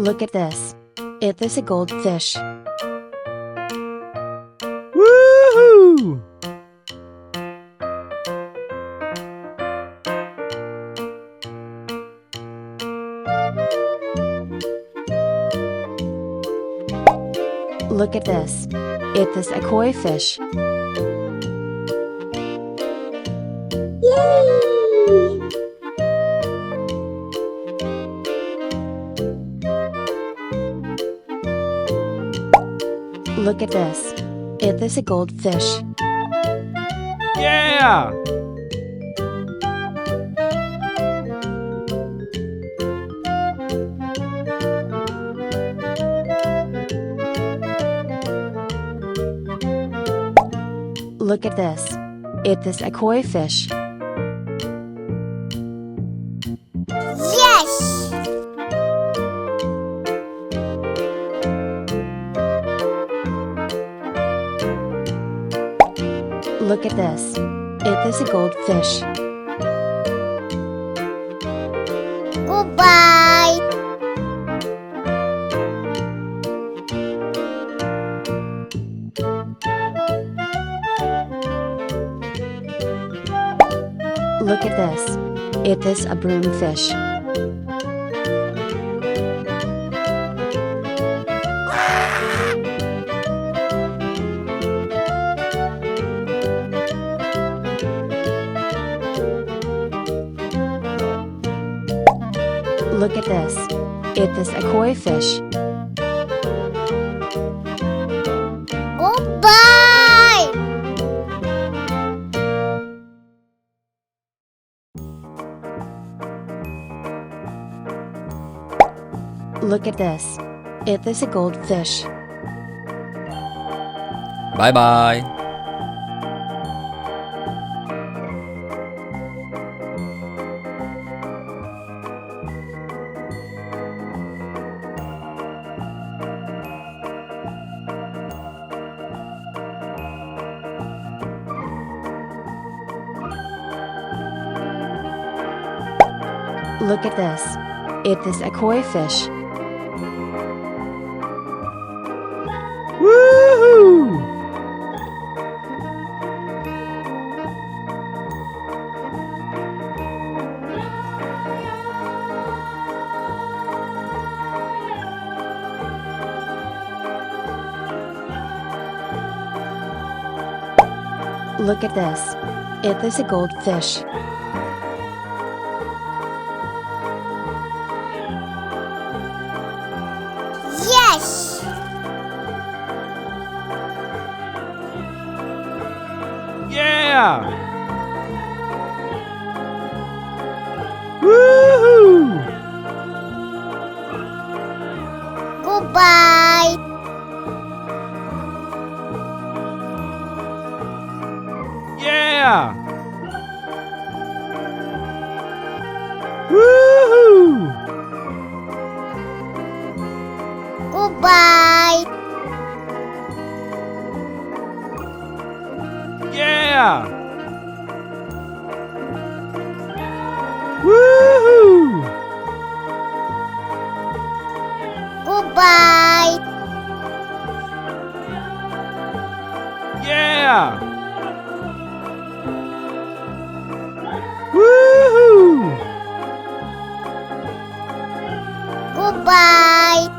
Look at this. It is a goldfish. Woohoo! Look at this. It is a koi fish. Yay! Look at this. It is a goldfish. Yeah! Look at this. It is a koi fish. Yes! Look at this. It is a goldfish. Goodbye! Look at this. It is a broomfish. Look at this. It is a koi fish. Goodbye! Look at this. It is a goldfish. Bye bye. Look at this. It is a koi fish. Woohoo! Look at this. It is a goldfish. Yes! Yeah! Woohoo! Goodbye! Yeah! Woohoo! Goodbye! Yeah! Woohoo! Goodbye! Yeah! Woohoo! Goodbye!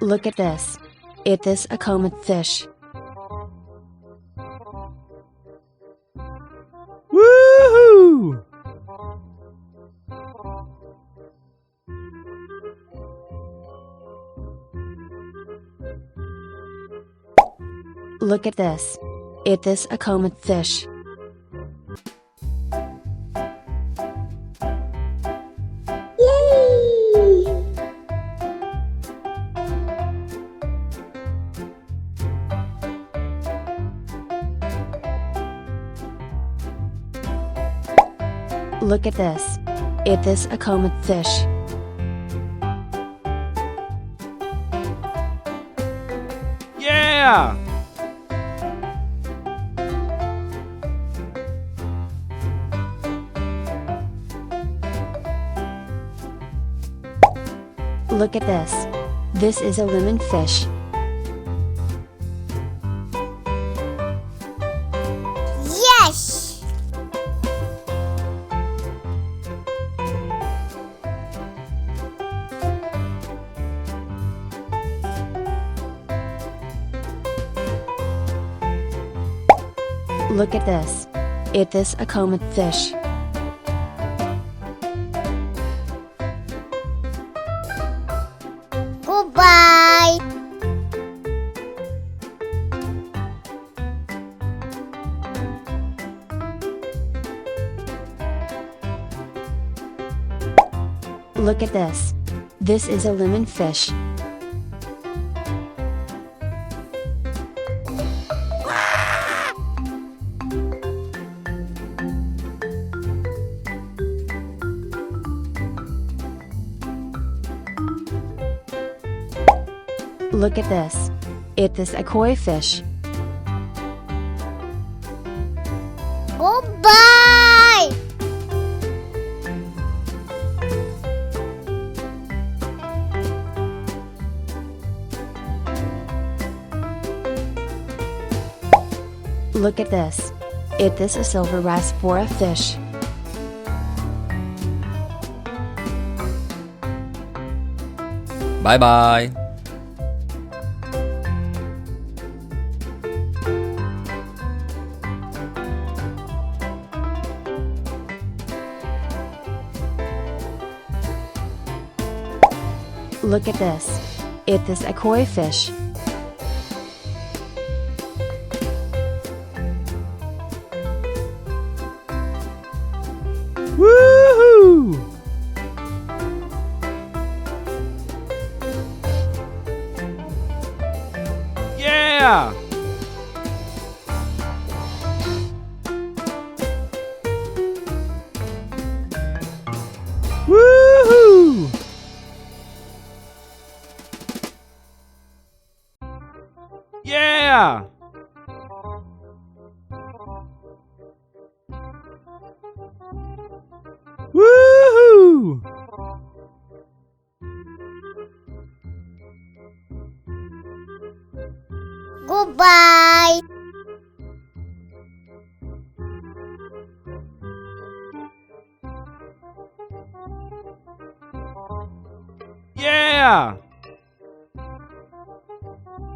Look at this. It is a comet fish. Woohoo! Look at this. It is a comet fish. Yay! Look at this. It is a comet fish. Yeah! Look at this. This is a lemon fish. Yes! Look at this. It is a comet fish. Goodbye! Look at this. This is a lemon fish. Look at this. It is a koi fish. Goodbye! Look at this. It is a silver raspora fish. Bye bye. Look at this. It is a koi fish. Woohoo! Yeah! Woohoo! Yeah! Woohoo! Goodbye! Yeah!